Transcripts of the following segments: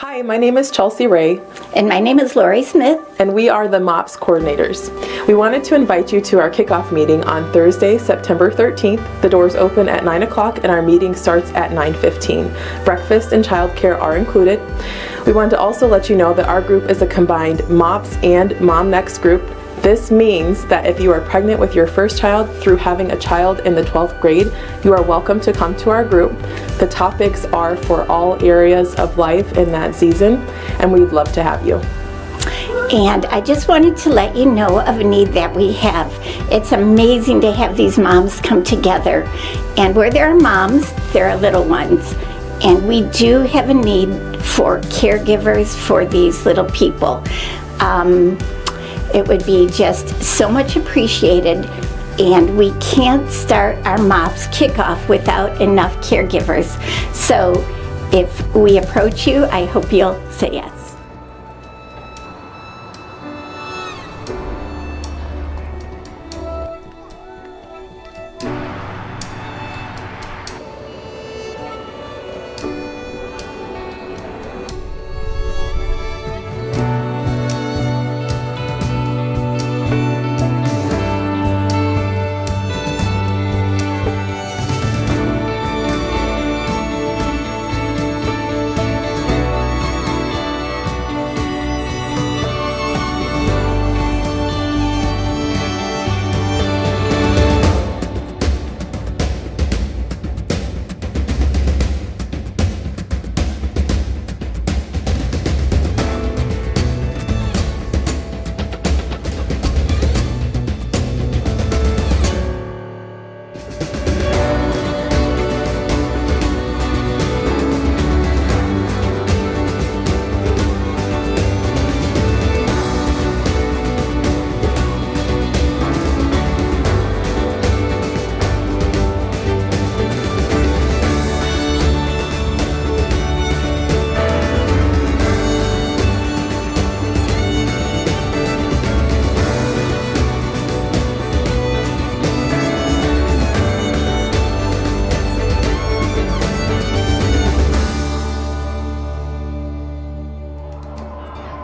Hi, my name is Chelsea Ray. And my name is Lori Smith. And we are the MOPS coordinators. We wanted to invite you to our kickoff meeting on Thursday, September 13th. The doors open at 9 o'clock and our meeting starts at 9:15. Breakfast and childcare are included. We wanted to also let you know that our group is a combined MOPS and Mom Next group. This means that if you are pregnant with your first child through having a child in the 12th grade, you are welcome to come to our group. The topics are for all areas of life in that season, and we'd love to have you. And I just wanted to let you know of a need that we have. It's amazing to have these moms come together. And where there are moms, there are little ones. And we do have a need for caregivers for these little people. It would be just so much appreciated, and we can't start our MOPS kickoff without enough caregivers. So if we approach you, I hope you'll say yes.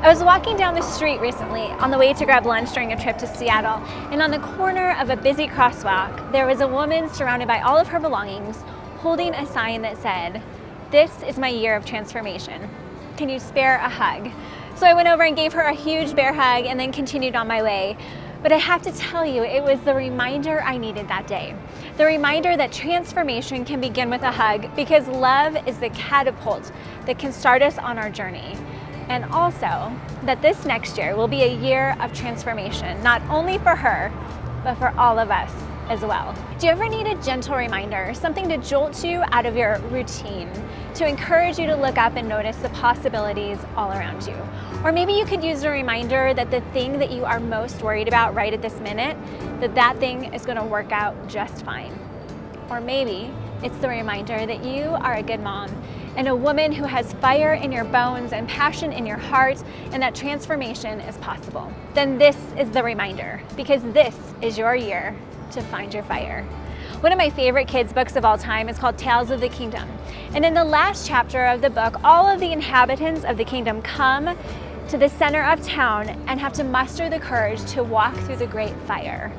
I was walking down the street recently on the way to grab lunch during a trip to Seattle, and on the corner of a busy crosswalk, there was a woman surrounded by all of her belongings, holding a sign that said, "This is my year of transformation. Can you spare a hug?" So I went over and gave her a huge bear hug and then continued on my way. But I have to tell you, it was the reminder I needed that day. The reminder that transformation can begin with a hug, because love is the catapult that can start us on our journey. And also that this next year will be a year of transformation, not only for her, but for all of us as well. Do you ever need a gentle reminder, something to jolt you out of your routine, to encourage you to look up and notice the possibilities all around you? Or maybe you could use a reminder that the thing that you are most worried about right at this minute, that thing is going to work out just fine. Or maybe it's the reminder that you are a good mom and a woman who has fire in your bones and passion in your heart, and that transformation is possible. Then this is the reminder, because this is your year to find your fire. One of my favorite kids' books of all time is called Tales of the Kingdom. And in the last chapter of the book, all of the inhabitants of the kingdom come to the center of town and have to muster the courage to walk through the great fire.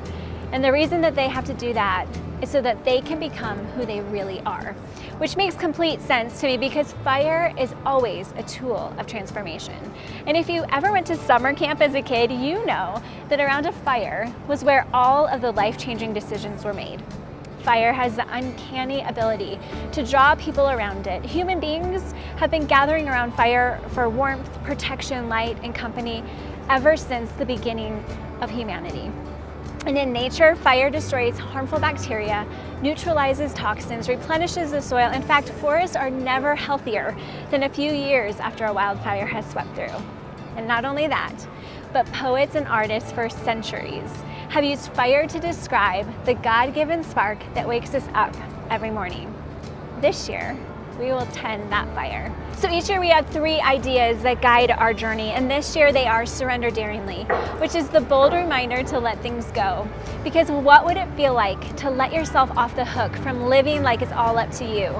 And the reason that they have to do that is so that they can become who they really are, which makes complete sense to me, because fire is always a tool of transformation. And if you ever went to summer camp as a kid, you know that around a fire was where all of the life-changing decisions were made. Fire has the uncanny ability to draw people around it. Human beings have been gathering around fire for warmth, protection, light, and company ever since the beginning of humanity. And in nature, fire destroys harmful bacteria, neutralizes toxins, replenishes the soil. In fact, forests are never healthier than a few years after a wildfire has swept through. And not only that, but poets and artists for centuries have used fire to describe the God-given spark that wakes us up every morning. This year, we will tend that fire. So each year we have 3 ideas that guide our journey, and this year they are surrender daringly, which is the bold reminder to let things go. Because what would it feel like to let yourself off the hook from living like it's all up to you,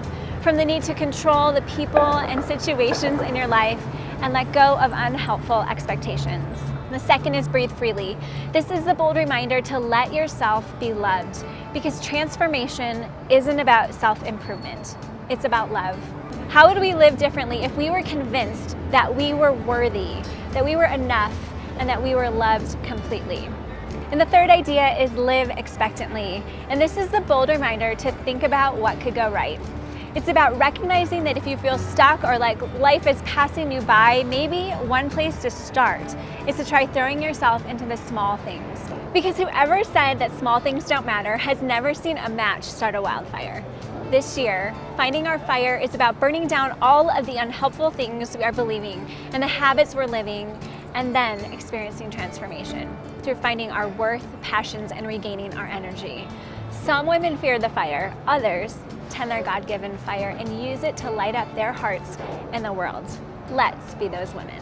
from the need to control the people and situations in your life and let go of unhelpful expectations. The second is breathe freely. This is the bold reminder to let yourself be loved, because transformation isn't about self-improvement, it's about love. How would we live differently if we were convinced that we were worthy, that we were enough, and that we were loved completely? And the third idea is live expectantly. And this is the bold reminder to think about what could go right. It's about recognizing that if you feel stuck or like life is passing you by, maybe one place to start is to try throwing yourself into the small things. Because whoever said that small things don't matter has never seen a match start a wildfire. This year, finding our fire is about burning down all of the unhelpful things we are believing and the habits we're living, and then experiencing transformation through finding our worth, passions, and regaining our energy. Some women fear the fire, others tend their God-given fire and use it to light up their hearts and the world. Let's be those women.